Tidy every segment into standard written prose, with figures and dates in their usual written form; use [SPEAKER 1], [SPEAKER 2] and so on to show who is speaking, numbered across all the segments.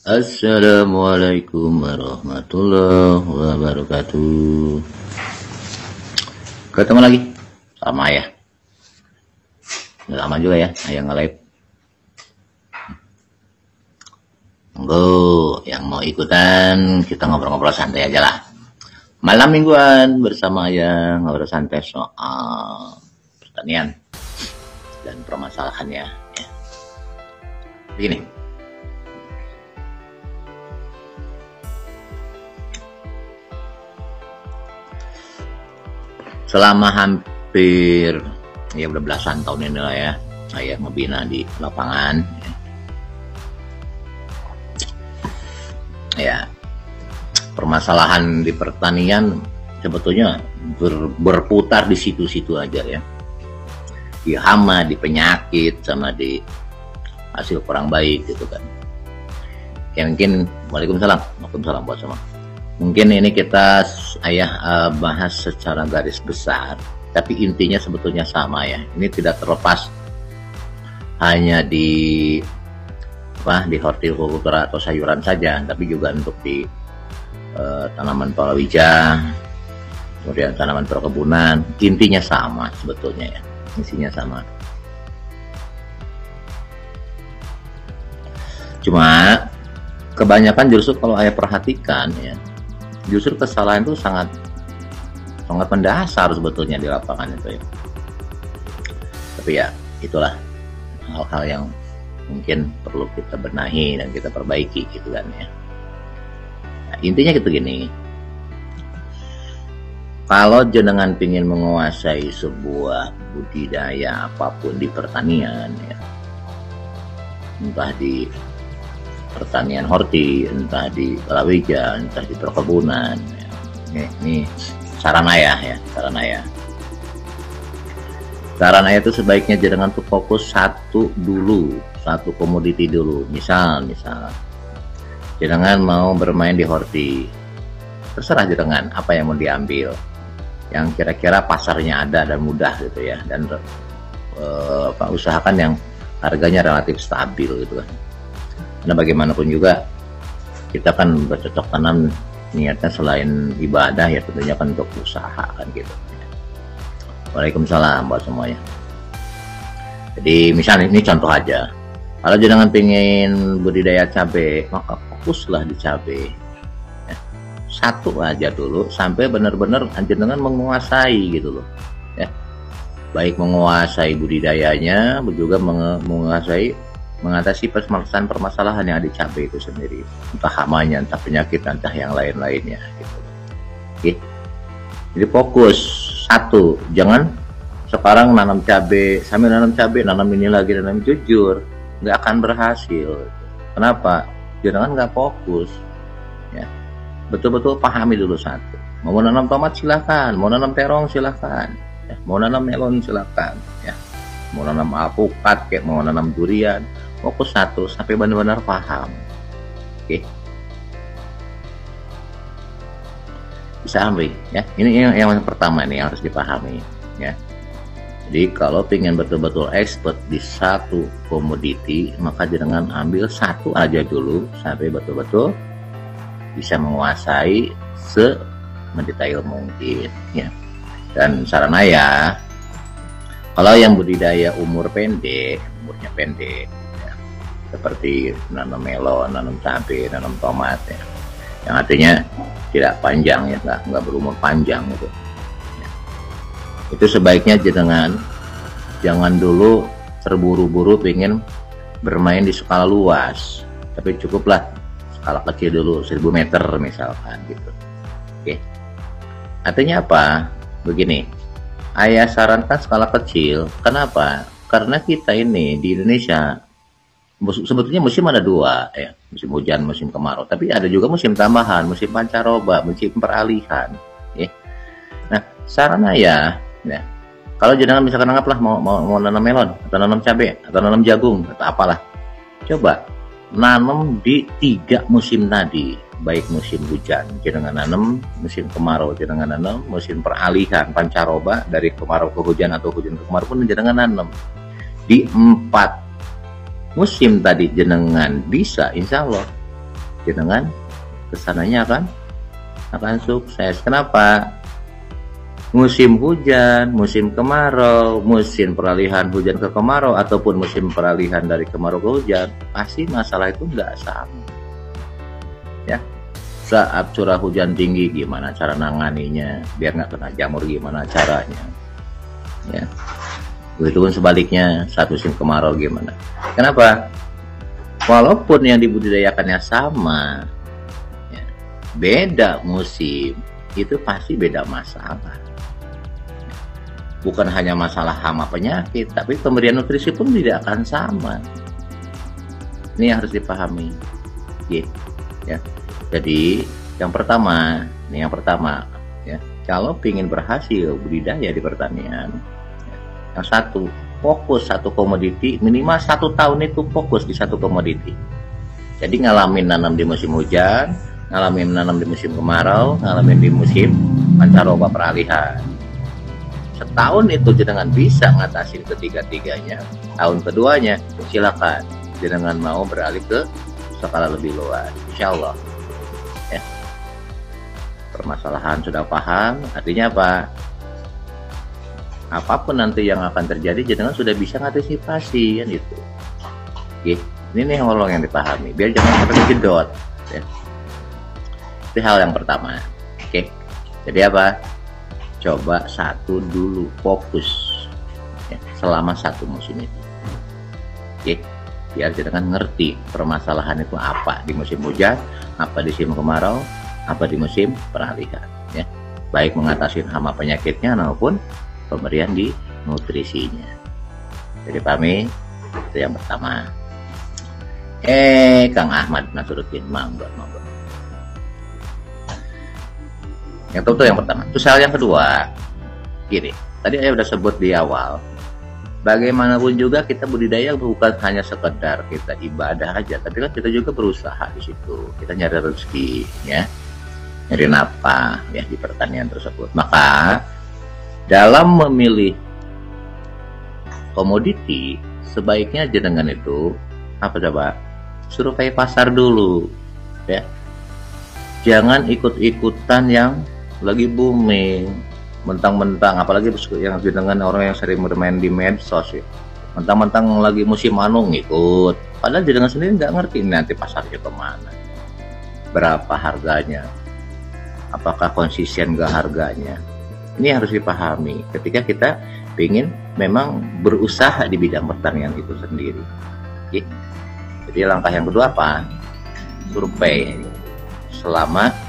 [SPEAKER 1] Assalamualaikum warahmatullahi wabarakatuh. Ketemu lagi sama Ayah. Udah lama juga ya Ayah nge-live. Monggo yang mau ikutan, kita ngobrol-ngobrol santai aja lah. Malam mingguan bersama Ayah ngobrol santai soal pertanian dan permasalahannya ya. Begini. Selama hampir ya udah belasan tahun ini lah ya, saya ngebina di lapangan. Ya, permasalahan di pertanian sebetulnya berputar di situ-situ aja ya. Di hama, di penyakit, sama di hasil kurang baik gitu kan. Ya mungkin, Waalaikumsalam buat semua. Mungkin ini kita bahas secara garis besar, tapi intinya sebetulnya sama ya. Ini tidak terlepas hanya di hortikultura atau sayuran saja, tapi juga untuk di tanaman palawija, kemudian tanaman perkebunan. Intinya sama sebetulnya ya, isinya sama. Cuma kebanyakan justru kalau Ayah perhatikan ya, justru kesalahan itu sangat mendasar sebetulnya di lapangan itu ya. Tapi ya itulah hal-hal yang mungkin perlu kita benahi dan kita perbaiki gitu kan ya. Nah, intinya gitu gini. Kalau jenengan ingin menguasai sebuah budidaya apapun di pertanian ya, entah di pertanian horti, entah di palawija, entah di perkebunan ya. Ini saran Ayah ya, saran Ayah itu sebaiknya jenengan tuh fokus satu komoditi dulu. Misal jenengan mau bermain di horti, terserah jenengan apa yang mau diambil, yang kira-kira pasarnya ada dan mudah gitu ya, dan usahakan yang harganya relatif stabil gitu kan. Karena bagaimanapun juga kita kan bercocok tanam niatnya selain ibadah ya tentunya kan untuk usaha kan gitu. Waalaikumsalam buat semuanya. Jadi misalnya ini contoh aja, kalau jenengan pengen budidaya cabai, maka fokuslah di cabai ya. Satu aja dulu sampai benar-benar jenengan menguasai gitu loh ya. Baik menguasai budidayanya, juga mengatasi permasalahan yang ada di cabai itu sendiri, entah hamanya, entah penyakit, entah yang lain-lainnya gitu. Oke. Jadi fokus satu, jangan sekarang nanam cabai sambil nanam ini lagi, nanam jujur nggak akan berhasil. Kenapa? Jangan nggak fokus ya. Betul-betul pahami dulu satu, mau nanam tomat silahkan, mau nanam terong silahkan ya. Mau nanam melon silahkan ya, mau nanam alpukat kayak mau nanam durian, fokus satu sampai benar-benar paham. Oke. Bisa ambil ya. Ini yang pertama nih yang harus dipahami ya. Jadi kalau ingin betul-betul expert di satu komoditi, maka jangan ambil satu aja dulu sampai betul-betul bisa menguasai semendetail mungkin ya. Dan saran Ayah, kalau yang budidaya umurnya pendek ya, seperti nanam melon, nanam cabai, nanam tomat ya, yang artinya tidak panjang ya, nggak berumur panjang gitu ya. Itu sebaiknya jangan dulu terburu-buru pengen bermain di skala luas, tapi cukuplah skala kecil dulu, 1000 meter misalkan gitu. Oke. Artinya apa? Begini, Ayah sarankan skala kecil. Kenapa? Karena kita ini di Indonesia sebetulnya musim ada dua ya, musim hujan, musim kemarau, tapi ada juga musim tambahan, musim pancaroba, musim peralihan ya. Nah, saran Ayah ya, kalau jenengan misalkan anggaplah mau nanam melon atau nanam cabai atau nanam jagung atau apalah, coba nanam di 3 musim tadi. Baik musim hujan jenengan nanam, musim kemarau jenengan nanam, musim peralihan pancaroba dari kemarau ke hujan atau hujan ke kemarau pun jenengan nanam. Di 4 musim tadi jenengan bisa, insya Allah dengan kesananya akan sukses. Kenapa? Musim hujan, musim kemarau, musim peralihan hujan ke kemarau, ataupun musim peralihan dari kemarau ke hujan, pasti masalah itu nggak sama. Ya, saat curah hujan tinggi gimana cara nanganinya biar nggak kena jamur, gimana caranya, ya. Begitupun sebaliknya saat musim kemarau gimana. Kenapa? Walaupun yang dibudidayakannya sama, ya, beda musim, itu pasti beda masalah. Bukan hanya masalah hama penyakit, tapi pemberian nutrisi pun tidak akan sama. Ini yang harus dipahami, ya. Jadi yang pertama, ya, kalau ingin berhasil budidaya di pertanian, ya, yang satu, fokus satu komoditi, minimal 1 tahun itu fokus di satu komoditi. Jadi ngalamin nanam di musim hujan, ngalamin nanam di musim kemarau, ngalamin di musim pancaroba peralihan. Setahun itu jenengan bisa ngatasin ketiga-tiganya. Tahun keduanya silakan jenengan mau beralih ke skala lebih luas, insya Allah. Ya. Permasalahan sudah paham, artinya apa? Apapun nanti yang akan terjadi, jenengan sudah bisa mengantisipasi, kan itu. Oke, ini nih yang dipahami, biar jangan terjedot. Ya. Itu hal yang pertama. Oke, jadi apa? Coba satu dulu, fokus, ya, selama satu musim itu. Oke, biar jenengan ngerti permasalahan itu apa di musim hujan, apa di musim kemarau, apa di musim peralihan, ya. Baik mengatasi hama penyakitnya maupun pemberian di nutrisinya. Jadi pahami, itu yang pertama. Kang Ahmad Nasruddin, monggo. Yang itu yang pertama. Terus hal yang kedua, gini, tadi saya udah sebut di awal, bagaimanapun juga kita budidaya bukan hanya sekedar kita ibadah aja, tapi kan kita juga berusaha di situ. Kita nyari rezeki, ya, nyari nafkah, ya, di pertanian tersebut. Maka dalam memilih komoditi, sebaiknya jenengan itu apa coba? Survei pasar dulu, ya. Jangan ikut-ikutan yang lagi booming, mentang-mentang, apalagi yang dengan orang yang sering bermain di medsos, ya, mentang-mentang lagi musim anu ngikut, padahal jenengan sendiri nggak ngerti nanti pasarnya kemana, berapa harganya, apakah konsisten nggak harganya. Ini harus dipahami ketika kita ingin memang berusaha di bidang pertanian itu sendiri. Oke. Jadi langkah yang kedua apa? Survei. Selama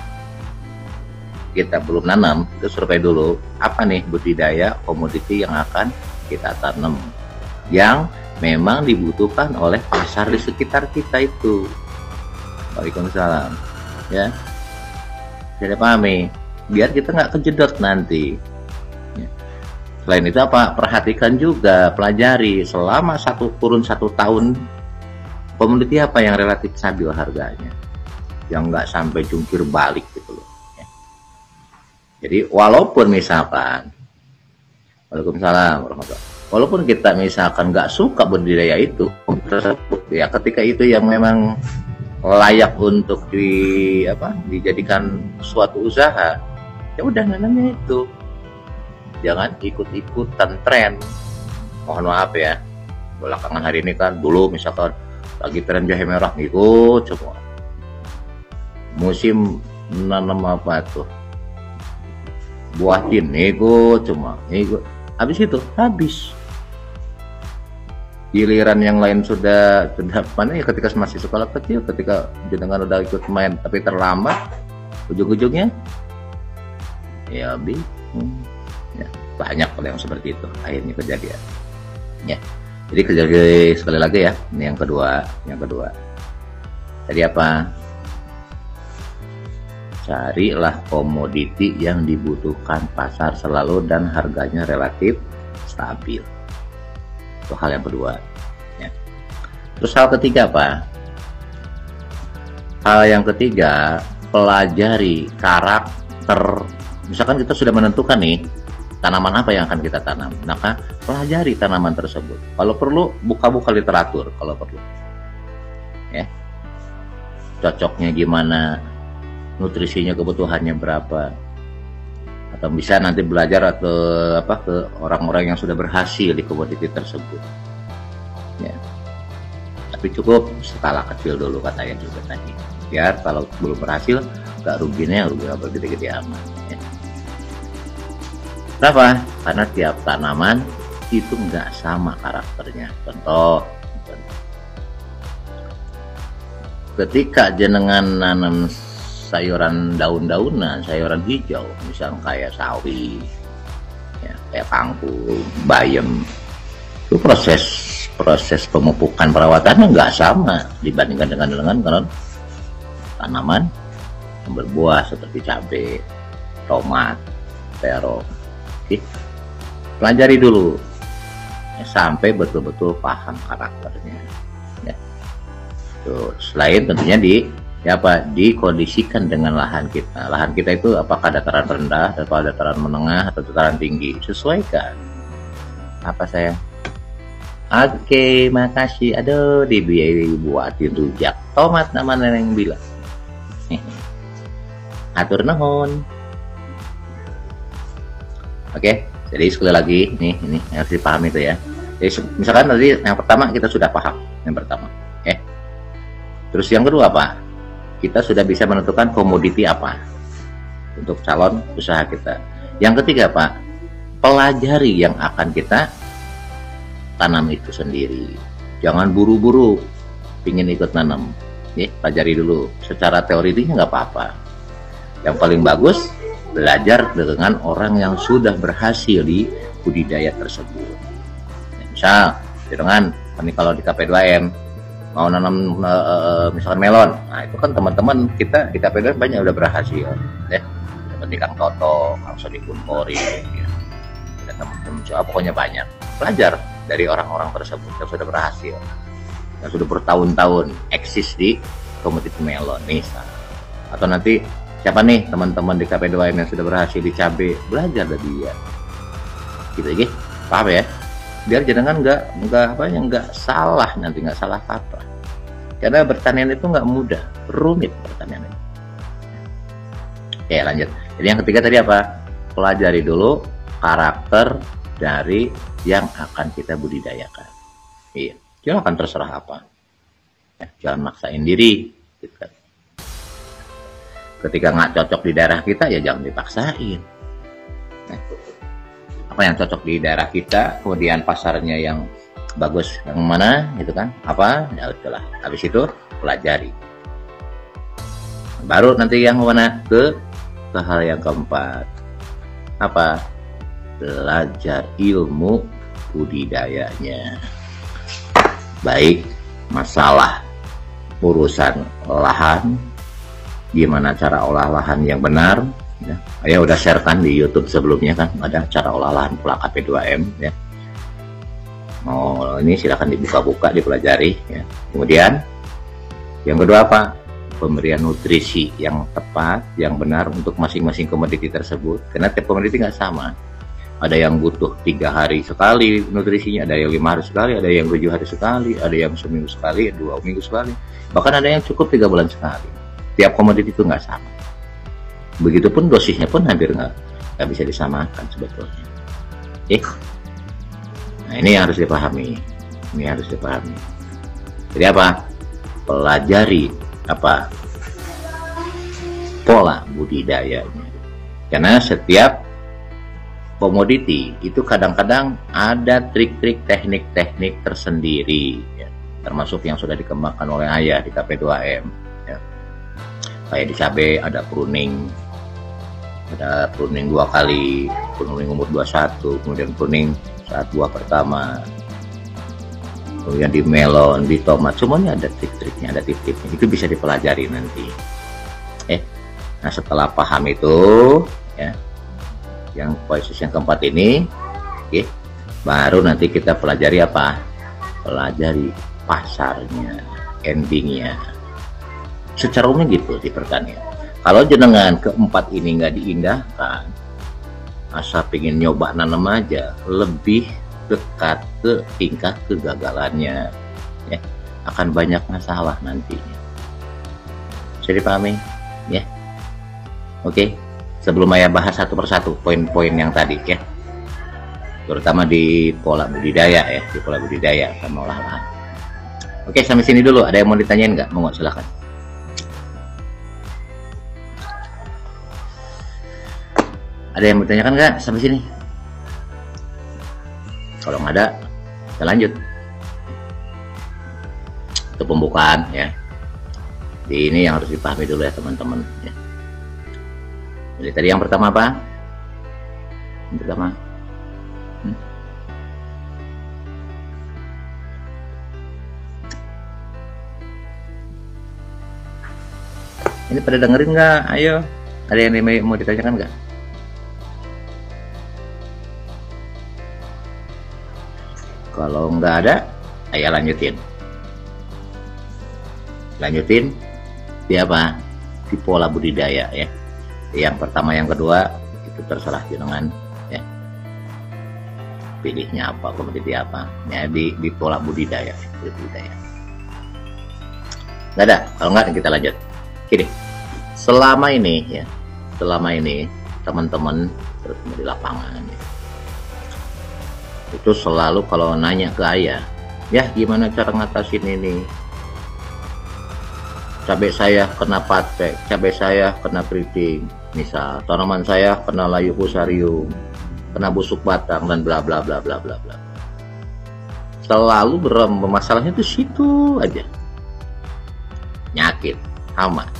[SPEAKER 1] kita belum nanam, itu survei dulu apa nih budidaya komoditi yang akan kita tanam, yang memang dibutuhkan oleh pasar di sekitar kita itu. Waalaikumsalam, ya. Jadi pahami, biar kita nggak kejedot nanti. Ya. Selain itu apa? Perhatikan juga, pelajari selama kurun satu tahun komoditi apa yang relatif stabil harganya, yang nggak sampai jungkir balik gitu loh. Jadi walaupun misalkan, waalaikumsalam warahmatullahi, walaupun kita misalkan nggak suka budidaya itu tersebut, ya, ketika itu yang memang layak untuk dijadikan suatu usaha, ya udah nanamnya itu. Jangan ikut-ikutan tren. Mohon maaf ya, belakangan hari ini kan, dulu misalkan lagi tren jahe merah ngikut semua. Musim nanam apa tuh? Buah tin ikut, habis itu habis. Giliran yang lain sudah mana ya, ketika masih sekolah kecil, ketika jenengan udah ikut main tapi terlambat, ujung-ujungnya ya bingung. Ya, banyak yang seperti itu akhirnya kejadian. Ya, jadi kejadian sekali lagi ya, ini yang kedua. Tadi apa? Carilah komoditi yang dibutuhkan pasar selalu dan harganya relatif stabil. Itu hal yang kedua, ya. Terus hal ketiga apa? Hal yang ketiga, pelajari karakter. Misalkan kita sudah menentukan nih tanaman apa yang akan kita tanam, maka pelajari tanaman tersebut. Kalau perlu buka-buka literatur kalau perlu, ya. cocoknya gimana, nutrisinya kebutuhannya berapa, atau bisa nanti belajar atau ke orang-orang yang sudah berhasil di komoditi tersebut ya. Tapi cukup skala kecil dulu katanya juga tadi, biar kalau belum berhasil gak ruginya bergede-gede amat ya. Kenapa? Karena tiap tanaman itu nggak sama karakternya. Contoh, ketika jenengan nanam sayuran daun-daunan, sayuran hijau, misalnya kayak sawi, ya, kayak kangkung, bayam, itu proses pemupukan perawatannya nggak sama dibandingkan dengan tanaman yang berbuah seperti cabai, tomat, terong. Oke, pelajari dulu ya, sampai betul-betul paham karakternya. Ya. Tuh, selain tentunya dikondisikan dengan lahan kita. Lahan kita itu apakah dataran rendah, atau dataran menengah, atau dataran tinggi. Sesuaikan. Apa saya? Oke, makasih. Aduh, dibuatin rujak tomat namanya yang bilang. Atur nuhun. Oke, jadi sekali lagi ini harus dipahami itu ya. Jadi misalkan tadi yang pertama kita sudah paham, yang pertama. Oke. Terus yang kedua apa? Kita sudah bisa menentukan komoditi apa untuk calon usaha kita. Yang ketiga Pak, pelajari yang akan kita tanam itu sendiri. Jangan buru-buru pingin ikut nanam. Ya, pelajari dulu. Secara teorinya nggak apa-apa. Yang paling bagus belajar dengan orang yang sudah berhasil di budidaya tersebut. Ya, misal, dengan ini kalau di KP2M mau nanam misalkan melon, nah itu kan teman-teman kita di KP2M banyak udah berhasil, ya. Seperti Kang Toto, Kang Sodi Kunpori, ya. Dan teman-teman pokoknya banyak. Belajar dari orang-orang tersebut yang sudah berhasil, yang sudah bertahun-tahun eksis di komoditi melon, misal. Atau nanti siapa nih teman-teman di KP2M yang sudah berhasil di cabai, belajar dari dia gitu ya, paham ya, biar jangan nggak salah, nanti nggak salah kaprah, karena pertanian itu nggak mudah, rumit pertanian itu. Oke, lanjut. Jadi yang ketiga tadi apa? Pelajari dulu karakter dari yang akan kita budidayakan. Iya, silakan terserah apa ya, jangan maksain diri gitu kan. Ketika nggak cocok di daerah kita ya jangan dipaksain. Nah, apa yang cocok di daerah kita, kemudian pasarnya yang bagus yang mana gitu kan, apa ya udahlah, habis itu pelajari, baru nanti yang mana ke hal yang keempat, apa, belajar ilmu budidayanya, baik masalah urusan lahan, gimana cara olah lahan yang benar ya. Saya udah sharekan di YouTube sebelumnya kan, ada cara olah lahan pola KP2M ya. Mau ini silahkan dibuka-buka, dipelajari ya. Kemudian yang kedua apa? Pemberian nutrisi yang tepat, yang benar untuk masing-masing komoditi tersebut, karena tiap komoditi nggak sama. Ada yang butuh 3 hari sekali nutrisinya, ada yang 5 hari sekali, ada yang 7 hari sekali, ada yang seminggu sekali, 2 minggu sekali, bahkan ada yang cukup 3 bulan sekali. Tiap komoditi itu nggak sama. Begitupun dosisnya pun hampir nggak bisa disamakan sebetulnya. Nah ini yang harus dipahami. Ini harus dipahami. Jadi apa? Pelajari apa? Pola budidayanya. Karena setiap komoditi itu kadang-kadang ada trik-trik, teknik-teknik tersendiri, ya. Termasuk yang sudah dikembangkan oleh ayah di KP2M. Ya. Kayak di cabai ada pruning 2 kali, pruning umur 21, kemudian pruning saat buah pertama, kemudian di melon, di tomat, semuanya ada trik-triknya, ada tip-tipnya, itu bisa dipelajari nanti. Nah setelah paham itu ya, yang posisi yang keempat ini, oke, baru nanti kita pelajari apa? Pelajari pasarnya, endingnya. Secara umum gitu di pertanian. Kalau jenengan keempat ini nggak diindahkan, asa pengen nyoba nanam aja, lebih dekat ke tingkat kegagalannya, ya, akan banyak masalah nantinya. Bisa dipahami ya? Oke, sebelum Ayah bahas satu persatu poin-poin yang tadi ya, terutama di pola budidaya ya, di pola budidaya sama olah lahan. Oke, sampai sini dulu. Ada yang mau ditanyain nggak? Monggo, silakan. Ada yang mau ditanyakan nggak sampai sini? Kalau nggak ada, kita lanjut. Itu pembukaan ya. Jadi ini yang harus dipahami dulu ya teman-teman ya. Jadi tadi yang pertama apa? Yang pertama ini pada dengerin nggak? Ayo, ada yang mau ditanyakan nggak? Kalau nggak ada, ayo lanjutin. Lanjutin di apa? Di pola budidaya ya. Yang pertama, yang kedua itu terserah jenengan ya. Pilihnya apa, komoditi apa ya, di pola budidaya, nggak ada. Kalau nggak kita lanjut. Gini, selama ini teman-teman terutama di lapangan ya, itu selalu kalau nanya ke Ayah, ya gimana cara ngatasin ini, cabai saya kena patek, cabai saya kena keriting, misal tanaman saya kena layu fusarium, kena busuk batang dan bla bla bla bla bla bla. Selalu bermasalahnya itu situ aja.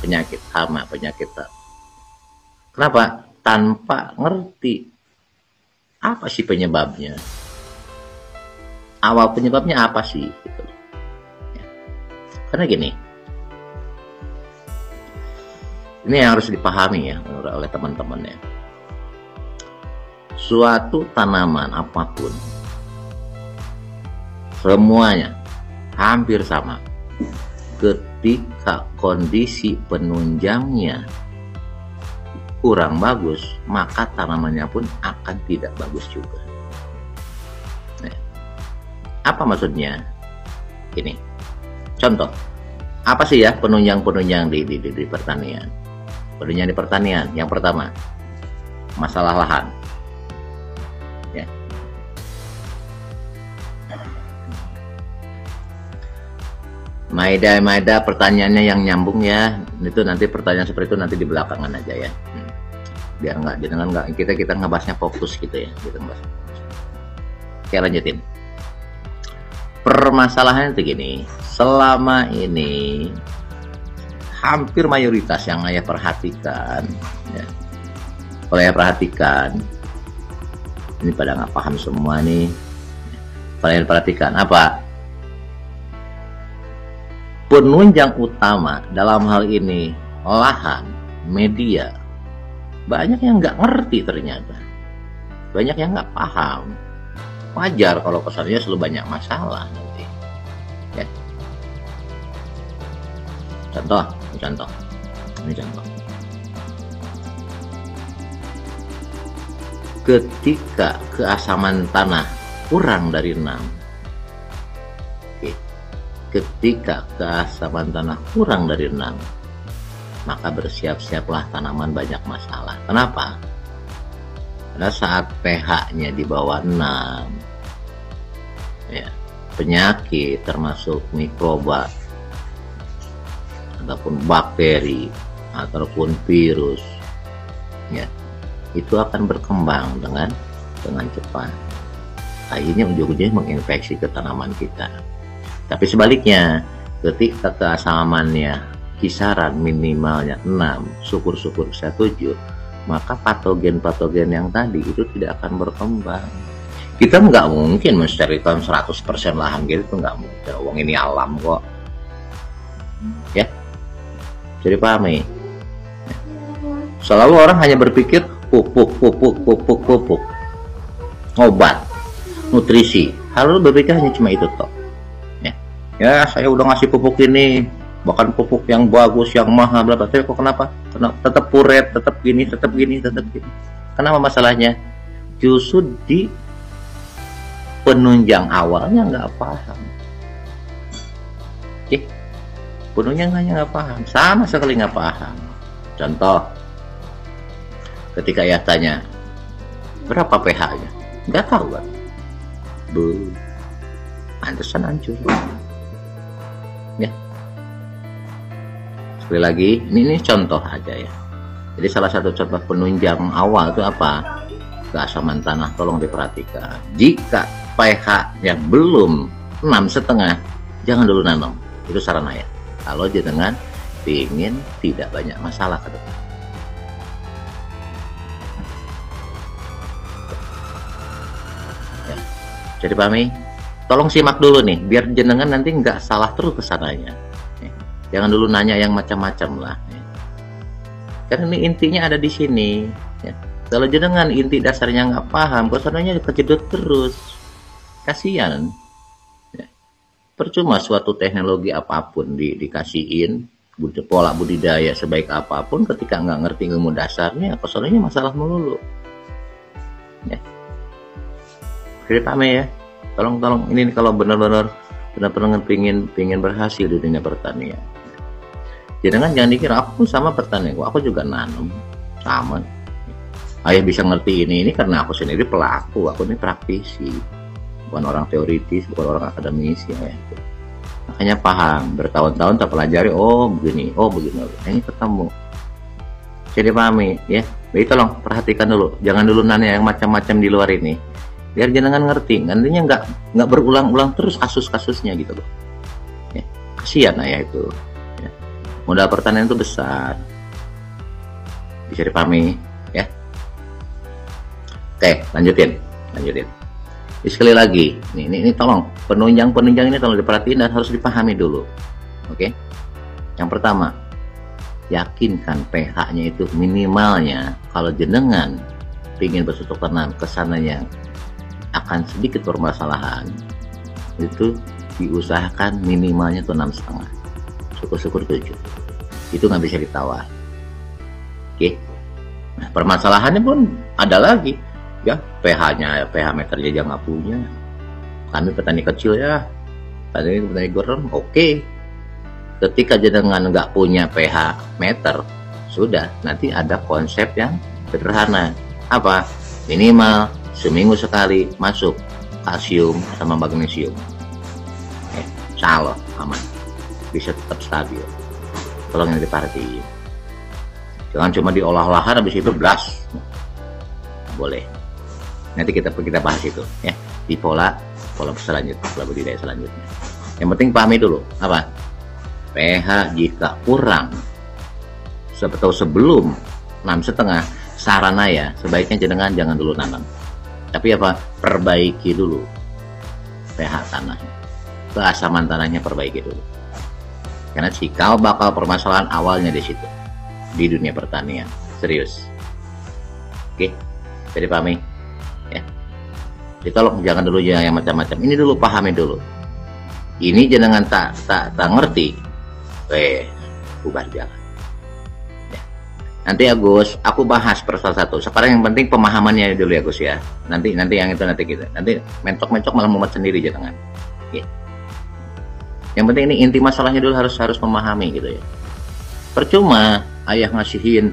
[SPEAKER 1] Penyakit hama. Kenapa? Tanpa ngerti apa sih penyebabnya. Awal penyebabnya apa sih gitu. Ya. Karena gini, ini yang harus dipahami ya oleh teman-teman ya. Suatu tanaman apapun, semuanya hampir sama. Ketika kondisi penunjangnya kurang bagus, maka tanamannya pun akan tidak bagus juga. Nah, apa maksudnya? Ini contoh, apa sih ya penunjang di pertanian? Penunjang di pertanian, yang pertama, masalah lahan. Ya. Maida pertanyaannya yang nyambung ya. Itu nanti pertanyaan seperti itu nanti di belakangan aja ya. Biar nggak kita ngebahasnya fokus gitu ya. Kita ngebahas. Oke, lanjutin. Permasalahannya itu gini, selama ini hampir mayoritas yang Ayah perhatikan ya. Kalau Ayah perhatikan, ini pada nggak paham semua nih. Kalau Ayah perhatikan apa? Penunjang utama dalam hal ini lahan, media, banyak yang nggak ngerti ternyata, banyak yang nggak paham. Wajar kalau kesannya selalu banyak masalah nanti. Ya. Contoh. Ini contoh. Ketika keasaman tanah kurang dari 6. Ketika keasaman tanah kurang dari 6, maka bersiap-siaplah tanaman banyak masalah. Kenapa? Karena saat pH-nya di bawah 6, ya, penyakit termasuk mikroba ataupun bakteri ataupun virus, ya, itu akan berkembang dengan cepat. Akhirnya ujung-ujungnya menginfeksi ke tanaman kita. Tapi sebaliknya, ketika keasamannya kisaran minimalnya 6, syukur-syukur bisa 7, maka patogen-patogen yang tadi itu tidak akan berkembang. Kita nggak mungkin mensterilkan 100% lahan gitu, itu nggak mungkin. Uang ini alam kok. Ya, jadi pahami. Selalu orang hanya berpikir pupuk, obat, nutrisi. Harus berpikir hanya cuma itu toh. Ya, saya udah ngasih pupuk ini, bahkan pupuk yang bagus, yang mahal, bla bla. Tapi kok kenapa tetap puret, tetap gini. Kenapa masalahnya? Justru di penunjang awalnya nggak paham. Oke, Penunjangnya nggak paham, sama sekali nggak paham. Contoh, ketika ayah tanya, berapa pH-nya? Nggak tahu kan? Pantesan hancur. Ya. Sekali lagi, ini contoh aja ya. Jadi salah satu contoh penunjang awal itu apa? Keasaman tanah, tolong diperhatikan. Jika pH-nya belum 6,5, jangan dulu nanam. Itu saran ayah. Kalau jenengan ingin tidak banyak masalah ke depan. Ya. Jadi pahami? Tolong simak dulu nih, biar jenengan nanti nggak salah terus kesananya. Ya. Jangan dulu nanya yang macam-macam lah. Ya. Karena ini intinya ada di sini. Ya. Kalau jenengan inti dasarnya nggak paham, kesananya kejedot terus. Kasihan. Ya. Percuma suatu teknologi apapun dikasihin, pola budidaya sebaik apapun, ketika nggak ngerti ilmu dasarnya, kesannya masalah melulu. Ya. Jadi paham ya. Tolong ini kalau benar-benar pingin berhasil di dunia pertanian. Jangan dikira aku sama pertanian, aku juga nanam sama. Ayah bisa ngerti ini karena aku sendiri pelaku, aku ini praktisi, bukan orang teoritis, bukan orang akademis ya. Makanya paham, bertahun-tahun tak pelajari, oh begini, ini ketemu. Jadi pahami ya. Jadi tolong perhatikan dulu, jangan dulu nanya yang macam-macam di luar ini. Biar jenengan ngerti, nantinya nggak berulang-ulang terus kasus-kasusnya gitu loh. Ya, kasihan ayah itu. Ya. Modal pertanian itu besar, bisa dipahami ya. Oke, lanjutin. Jadi, sekali lagi, ini tolong penunjang ini tolong diperhatiin dan harus dipahami dulu. Oke, yang pertama, yakinkan pH-nya itu minimalnya. Kalau jenengan ingin bercocok tanam kesananya akan sedikit permasalahan, itu diusahakan minimalnya tuh 6,5, syukur-syukur 7. Itu nggak bisa ditawar. Oke. Nah, permasalahannya pun ada lagi ya, pH meter aja nggak punya. Kami petani kecil ya, petani garam. Oke. Ketika jenengan nggak punya pH meter, sudah nanti ada konsep yang sederhana. Apa? Minimal seminggu sekali masuk kalsium sama magnesium. Salah, aman, bisa tetap stabil. Tolong yang diperhatiin. Jangan cuma diolah-olahan habis itu blas. Boleh. Nanti kita bahas itu ya di pola selanjutnya, pola budidaya selanjutnya. Yang penting pahami dulu apa? pH jika kurang sebelum 6,5, saran ya sebaiknya jangan dulu nanam. Tapi apa? Perbaiki dulu pH tanahnya, keasaman tanahnya perbaiki dulu. Karena cikal bakal permasalahan awalnya di situ, di dunia pertanian. Serius. Oke, jadi pahami ya. Jadi tolong jangan dulu yang macam-macam. Ini dulu pahami dulu. Ini jangan tak ngerti. Bubar jalan. Ya. Nanti Agus, aku bahas per satu. Sekarang yang penting pemahamannya dulu ya Gus ya. Nanti yang itu nanti kita. Nanti mentok malah mumet sendiri jangan. Oke. Yang penting ini inti masalahnya dulu harus memahami gitu ya. Percuma ayah ngasihin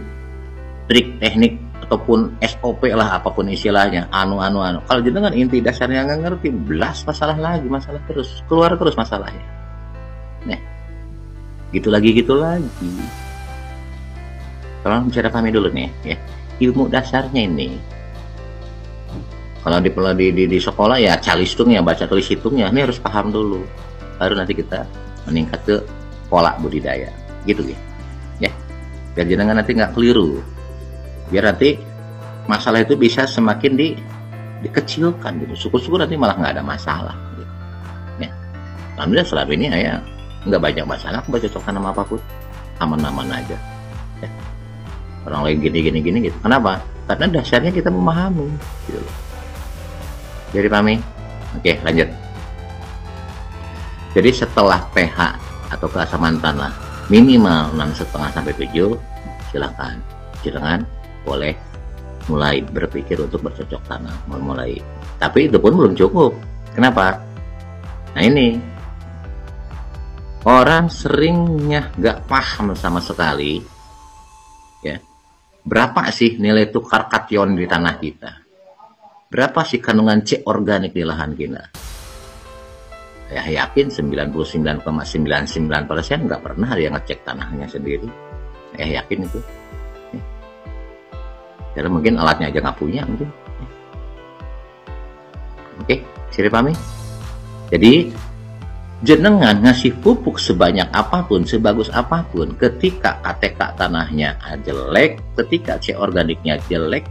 [SPEAKER 1] trik teknik ataupun SOP lah apapun istilahnya, anu. Kalau jenengan inti dasarnya nggak ngerti, belas masalah terus, keluar terus masalahnya. Nah, gitu lagi. Tolong bicara pahami dulu nih ya, ilmu dasarnya ini. Kalau di sekolah ya calistung ya, baca tulis hitungnya, ini harus paham dulu. Baru nanti kita meningkat ke pola budidaya, gitu ya. Biar jenengan nanti nggak keliru. Biar nanti masalah itu bisa semakin dikecilkan gitu. Syukur-syukur nanti malah nggak ada masalah gitu. Ya. Alhamdulillah selama ini ya nggak banyak masalah, aku bercocok tanam apapun aman-aman aja ya. Orang lain gini gitu. Kenapa? Karena dasarnya kita memahami gitu. Jadi pahami? Oke, lanjut. Jadi setelah pH atau keasaman tanah minimal 6,5 sampai 7, silakan jangan boleh mulai berpikir untuk bercocok tanam, mulai. Tapi itu pun belum cukup. Kenapa? Nah ini orang seringnya nggak paham sama sekali, ya, berapa sih nilai tukar kation di tanah kita, berapa sih kandungan C organik di lahan kita. Ya yakin 99,99% nggak pernah dia ngecek tanahnya sendiri. Ya yakin itu. Karena mungkin alatnya aja nggak punya mungkin. Oke, siri pahami. Jadi jenengan ngasih pupuk sebanyak apapun, sebagus apapun, ketika KTK tanahnya jelek, ketika C organiknya jelek,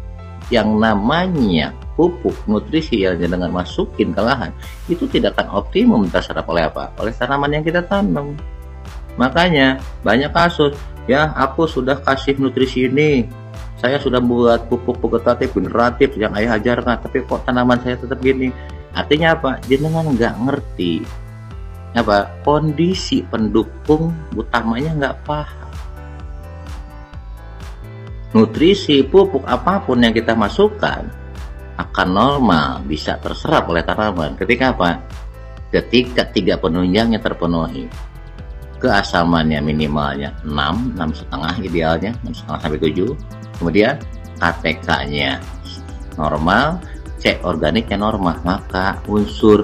[SPEAKER 1] yang namanya pupuk nutrisi yang jenengan masukin ke lahan itu tidak akan optimum terserap oleh apa? Oleh tanaman yang kita tanam. Makanya banyak kasus, ya aku sudah kasih nutrisi ini, saya sudah buat pupuk vegetatif generatif yang ayah ajarkan, tapi kok tanaman saya tetap gini. Artinya apa? Jenengan nggak ngerti apa kondisi pendukung utamanya, nggak paham. Nutrisi pupuk apapun yang kita masukkan akan normal, bisa terserap oleh tanaman ketika apa? Ketika 3 penunjangnya terpenuhi. Keasamannya minimalnya 6,5 idealnya 6,5 sampai 7. Kemudian KTK-nya normal, C organiknya normal, maka unsur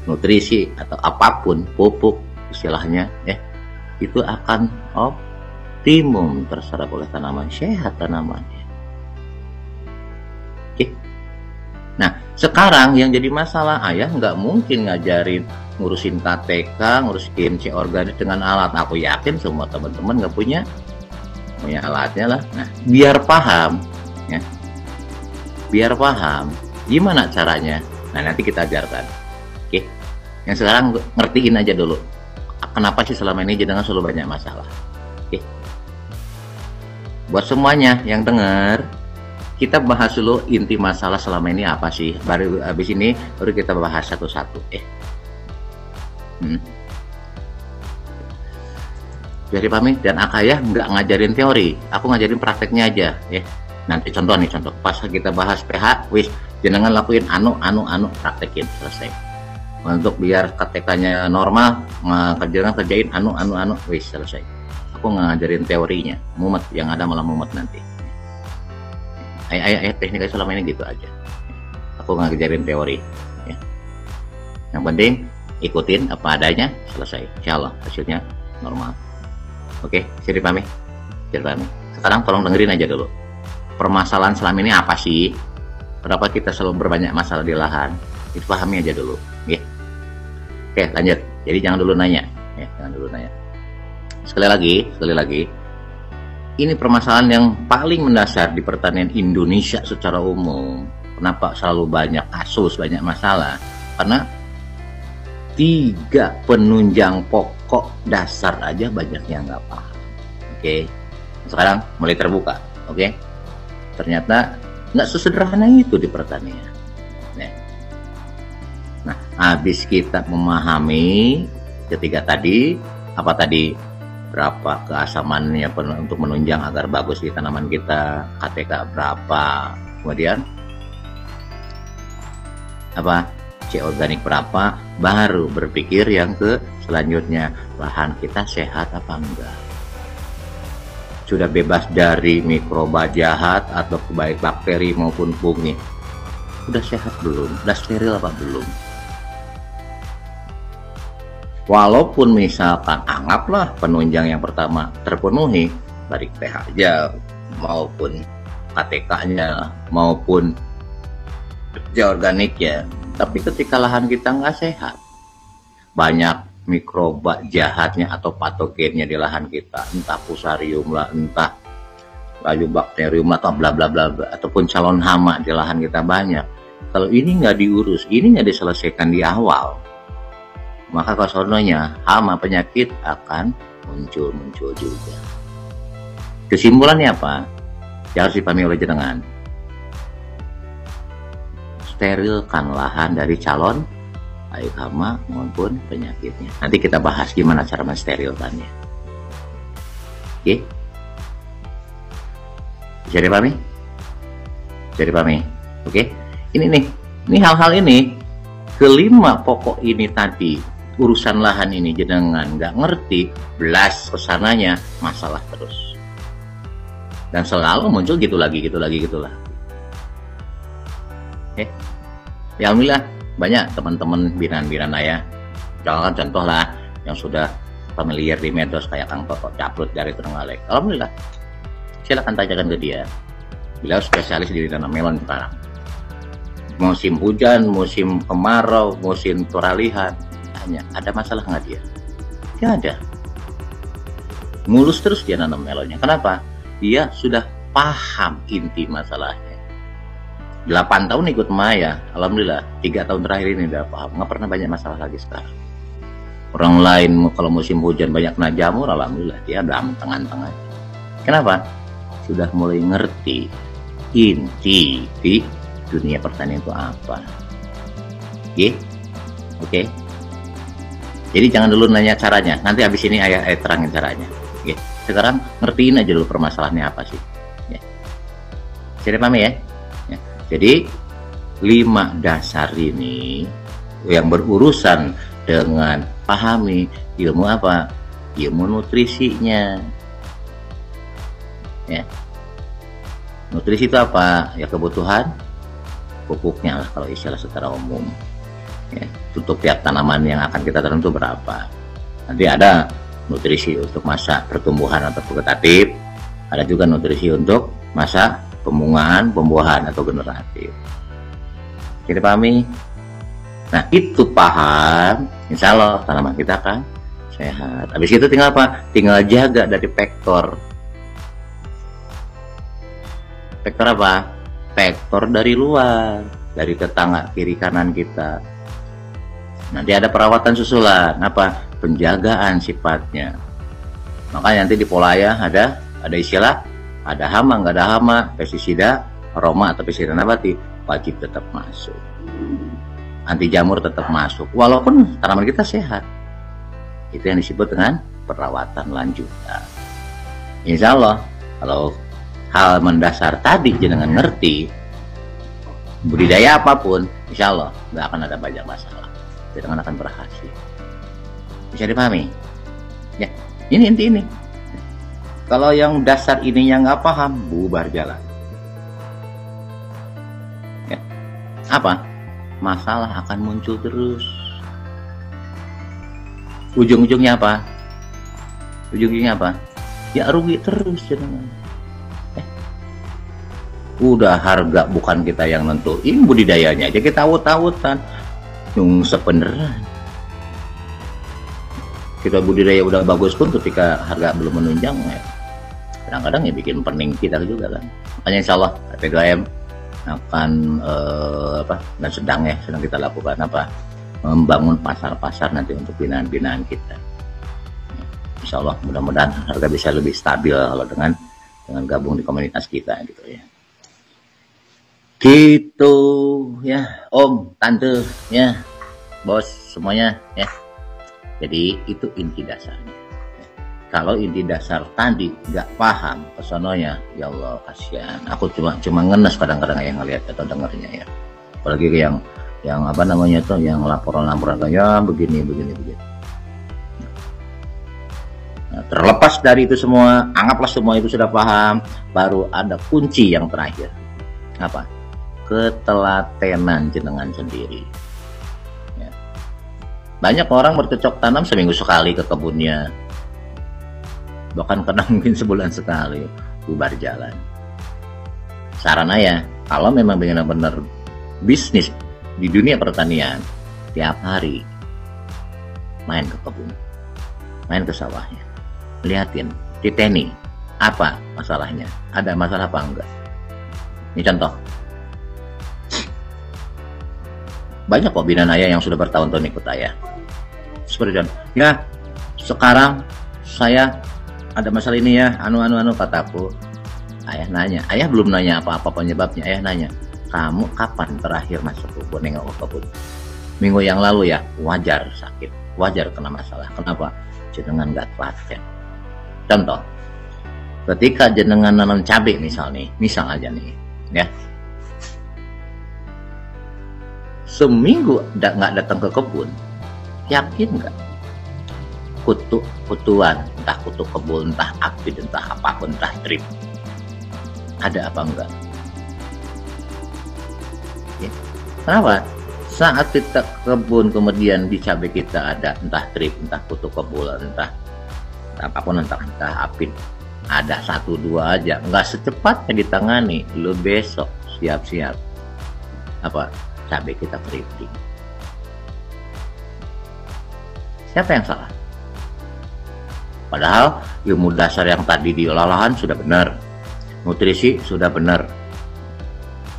[SPEAKER 1] nutrisi atau apapun pupuk istilahnya, ya, itu akan optimum terserap oleh tanaman, sehat tanamannya. Oke. Nah sekarang yang jadi masalah, ayah nggak mungkin ngajarin ngurusin KTK, ngurusin C organik dengan alat. Aku yakin semua teman-teman nggak punya alatnya lah. Nah biar paham, ya, biar paham gimana caranya, nah nanti kita ajarkan. Oke, yang sekarang ngertiin aja dulu kenapa sih selama ini jenengan selalu banyak masalah. Oke, buat semuanya yang dengar, kita bahas dulu inti masalah selama ini apa sih, baru habis ini baru kita bahas satu-satu. Jadi pahami, dan akayah nggak ngajarin teori, aku ngajarin prakteknya aja, ya. Nanti contoh pas kita bahas pH, wis jenengan lakuin anu praktekin, selesai. Untuk biar KTK-nya normal, jenengan kerjain anu wis selesai. Aku nggak ngajarin teorinya, mumet, yang ada malah mumet nanti. Tekniknya selama ini gitu aja, aku nggak ngajarin teori, ya. Yang penting ikutin apa adanya, selesai, insyaallah hasilnya normal. Oke, siri pahami. Sekarang tolong dengerin aja dulu. Permasalahan selama ini apa sih? Kenapa kita selalu berbanyak masalah di lahan? Itu pahami aja dulu, ya. Oke, lanjut. Jadi jangan dulu nanya, ya, jangan dulu nanya. Sekali lagi, ini permasalahan yang paling mendasar di pertanian Indonesia secara umum. Kenapa selalu banyak kasus, banyak masalah? Karena 3 penunjang pokok dasar aja banyak yang nggak paham. Oke, sekarang mulai terbuka. Oke, ternyata nggak sesederhana itu di pertanian. Nah, habis kita memahami ketiga tadi, apa tadi, berapa keasamannya untuk menunjang agar bagus di tanaman kita, KTK berapa, kemudian apa, C organik berapa, baru berpikir yang ke selanjutnya, lahan kita sehat apa enggak, sudah bebas dari mikroba jahat atau baik bakteri maupun fungi, udah sehat belum, udah steril apa belum. Walaupun misalkan anggaplah penunjang yang pertama terpenuhi, baik pH-nya maupun KTK-nya maupun C organiknya, tapi ketika lahan kita nggak sehat, banyak mikroba jahatnya atau patogennya di lahan kita, entah fusarium lah, entah bakterium atau bla bla bla, ataupun calon hama di lahan kita banyak. Kalau ini nggak diurus, ini nggak diselesaikan di awal, maka kesononya hama penyakit akan muncul juga. Kesimpulannya apa? Yang harus dipahami oleh jenengan, sterilkan lahan dari calon baik hama maupun penyakitnya. Nanti kita bahas gimana cara mensterilkannya. Oke? Bisa dipahami? Bisa dipahami? Oke? Ini hal-hal ini, kelima pokok ini tadi, urusan lahan ini jenengan nggak ngerti, belas kesananya masalah terus. Dan selalu muncul gitu lagi. Ya alhamdulillah banyak teman-teman binan ayah. Contoh lah yang sudah familiar di medsos kayak Kang Toto Caprut dari Trenggalek. Alhamdulillah. Silakan tanyakan ke dia. Beliau spesialis di tanam melon sekarang. Musim hujan, musim kemarau, musim peralihan, tanya, ada masalah nggak dia? Tidak ada. Mulus terus dia nanam melonnya. Kenapa? Dia sudah paham inti masalahnya. 8 tahun ikut Maya, alhamdulillah 3 tahun terakhir ini udah paham, nggak pernah banyak masalah lagi sekarang. Orang lain kalau musim hujan banyak kena jamur, alhamdulillah dia udah tengah-tengah. Kenapa? Sudah mulai ngerti inti di dunia pertanian itu apa. Oke. Jadi jangan dulu nanya caranya, nanti habis ini ayah terangin caranya. Sekarang ngertiin aja dulu permasalahannya apa sih. Jadi paham ya? Jadi 5 dasar ini yang berurusan dengan pahami ilmu apa? Ilmu nutrisinya. Ya. Nutrisi itu apa? Ya kebutuhan pupuknya lah kalau istilah secara umum. Ya, untuk tiap tanaman yang akan kita tanam itu berapa. Nanti ada nutrisi untuk masa pertumbuhan atau vegetatif, ada juga nutrisi untuk masa pembungaan, pembuahan atau generatif. Kita pahami? Nah itu paham, insya Allah tanaman kita akan sehat. Habis itu tinggal apa? Tinggal jaga dari vektor. Vektor apa? Vektor dari luar, dari tetangga kiri kanan kita. Nanti ada perawatan susulan, apa? Penjagaan sifatnya. Makanya nanti di polaya ada istilah, ada hama, nggak ada hama, pestisida, aroma atau pestisida nabati wajib tetap masuk. Anti jamur tetap masuk, walaupun tanaman kita sehat. Itu yang disebut dengan perawatan lanjutan. Insya Allah, kalau hal mendasar tadi jangan ngerti, budidaya apapun, insya Allah nggak akan ada banyak masalah. Jangan akan berhasil. Bisa dipahami? Ya, ini inti ini. Kalau yang dasar ini yang nggak paham, bubar jalan. Ya. Apa? Masalah akan muncul terus. Ujung-ujungnya apa? Ujung-ujungnya apa? Ya rugi terus. Udah harga bukan kita yang nentuin, budidayanya aja kita awut-awutan. Nyungsep beneran. Kita budidaya udah bagus pun ketika harga belum menunjang ya. Kadang-kadang ya bikin pening kita juga kan. Makanya insya Allah P2M akan dan sedang kita lakukan membangun pasar-pasar nanti untuk binaan-binaan kita. Insya Allah mudah-mudahan harga bisa lebih stabil kalau dengan gabung di komunitas kita gitu ya. Gitu ya, Om, Tante, ya, Bos semuanya ya. Jadi itu inti dasarnya. Kalau inti dasar tadi nggak paham kesononya, ya Allah kasihan. Aku cuma ngenes kadang-kadang yang ngelihat atau dengarnya ya. Apalagi yang apa namanya tuh, yang laporan-laporan kayak begini. Nah, terlepas dari itu semua, anggaplah semua itu sudah paham, baru ada kunci yang terakhir. Apa? Ketelatenan jenengan sendiri. Ya. Banyak orang bercocok tanam seminggu sekali ke kebunnya. Bahkan kadang mungkin sebulan sekali, bubar jalan. Saran ya, kalau memang benar-benar bisnis di dunia pertanian, tiap hari main ke kebun, main ke sawahnya, lihatin, titeni, apa masalahnya, ada masalah apa enggak. Ini contoh, banyak kok binan ayah yang sudah bertahun-tahun ikut ayah. Seperti contoh, ya sekarang saya ada masalah ini ya, anu kataku. Ayah nanya, ayah belum nanya apa-apa penyebabnya, ayah nanya, kamu kapan terakhir masuk kebun, nengok ke kebun? Minggu yang lalu ya, wajar sakit, wajar kena masalah. Kenapa? Jenengan nggak telaten. Contoh, ketika jenengan nanam cabai misal aja nih, ya, seminggu nggak datang ke kebun, Yakin nggak? Kutuan, entah kutu kebun, entah apit, entah apapun, entah trip, ada apa enggak? Ya. Kenapa? Saat kita kebun kemudian di cabai kita ada entah trip, entah kutu kebun, entah apapun, entah apit, ada 1-2 aja, nggak secepatnya ditangani. Lu besok siap-siap apa cabai kita keriting. Siapa yang salah? Padahal ilmu dasar yang tadi diolah lahan sudah benar, nutrisi sudah benar,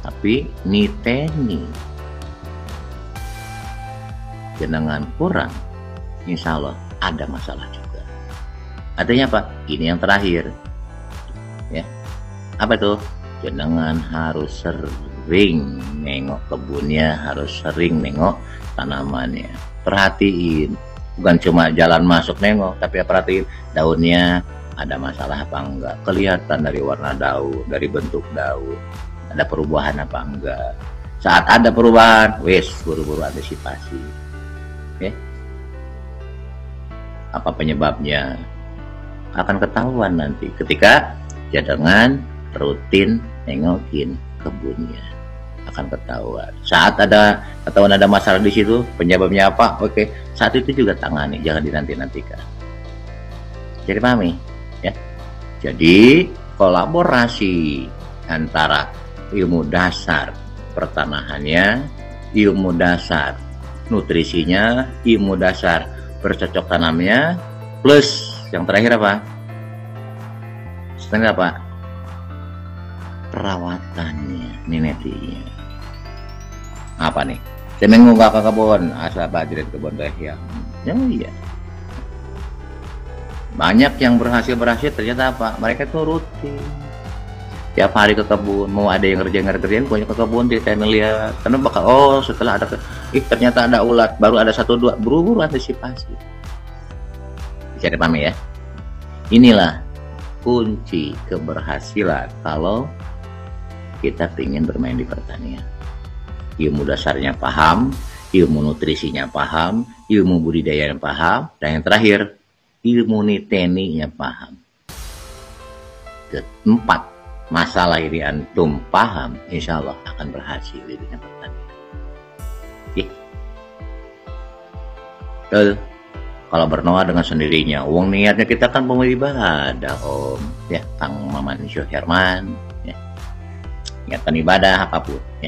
[SPEAKER 1] tapi niteni jenengan kurang, insya Allah ada masalah juga. Artinya apa? Ini yang terakhir, ya. Apa itu? Jenengan harus sering nengok kebunnya, harus sering nengok tanamannya. Perhatiin, bukan cuma jalan masuk nengok, tapi perhatiin daunnya ada masalah apa enggak, kelihatan dari warna daun, dari bentuk daun, ada perubahan apa enggak. Saat ada perubahan, wes buru-buru antisipasi. Okay. Apa penyebabnya? Akan ketahuan nanti ketika jangan rutin nengokin kebunnya, akan ketahuan. Saat ada ketahuan ada masalah di situ, penyebabnya apa? Oke, saat itu juga tangani, jangan dinanti-nantikan. Jadi pahami, ya. Jadi kolaborasi antara ilmu dasar pertanahannya, ilmu dasar nutrisinya, ilmu dasar bercocok tanamnya, plus yang terakhir apa? Setelah apa? Perawatannya, ninetinya. Apa nih? Seminggu gak ke kebun, asal bajrit kebun teh ya. Ya iya. Banyak yang berhasil ternyata apa? Mereka tuh rutin. Tiap hari ke kebun, mau ada yang kerjain, punya ke kebun, dia lihat. Karena bakal, oh setelah ada, ternyata ada ulat, baru ada 1-2, buru-buru antisipasi. Bisa dipahami ya? Inilah kunci keberhasilan kalau kita ingin bermain di pertanian. Ilmu dasarnya paham, ilmu nutrisinya paham, ilmu budidayanya paham, dan yang terakhir, ilmu niteninya paham. Keempat, masalah ini antum paham, insya Allah akan berhasil di dunia pertanian. Betul. Kalau berdoa dengan sendirinya, uang niatnya kita kan mau ibadah, Om, ya, Kang Maman Syuherman, ya, niatan ibadah apapun, ya.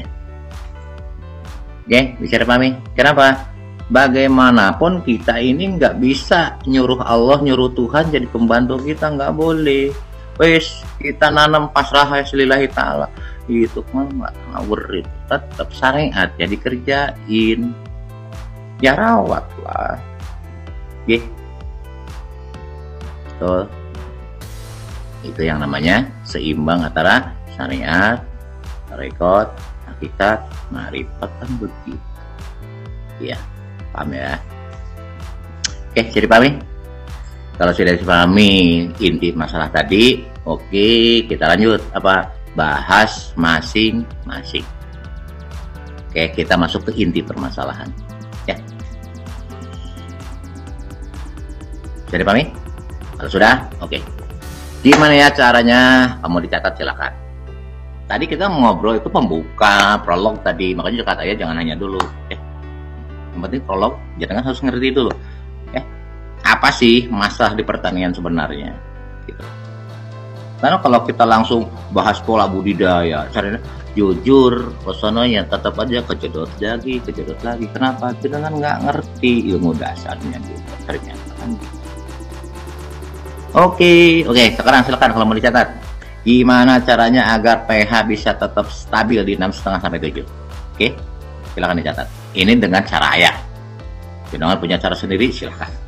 [SPEAKER 1] Oke, bisa dipahami? Kenapa? Bagaimanapun kita ini nggak bisa nyuruh Allah, nyuruh Tuhan jadi pembantu kita, nggak boleh. Wes kita nanam pasrah lillahi ta'ala, itu mah ngawur, tetap syariat ya dikerjain, ya rawat lah. Oke. Betul. Itu yang namanya seimbang antara syariat, tarekat, hakikat, ma'rifat, kan begitu. Ya, paham ya? Oke, jadi pahami? Kalau sudah dipahami inti masalah tadi, oke, kita lanjut apa? Bahas masing-masing. Oke, kita masuk ke inti permasalahan. Ya. Sudah dipahami? Kalau sudah, oke. Gimana ya caranya? Kamu dicatat silakan. Tadi kita ngobrol itu pembuka, prolog tadi, makanya katanya jangan hanya dulu. Yang penting prolog, jangan harus ngerti dulu. Apa sih masalah di pertanian sebenarnya? Gitu. Karena kalau kita langsung bahas pola budidaya, caranya jujur, personanya tetap aja kejedot lagi. Kenapa? Kita kan nggak ngerti ilmu dasarnya juga ternyata kan. Oke, sekarang silakan kalau mau dicatat. Gimana caranya agar pH bisa tetap stabil di 6,5 sampai 7? Oke, silakan dicatat. Ini dengan cara ayah. Jangan punya cara sendiri, silakan.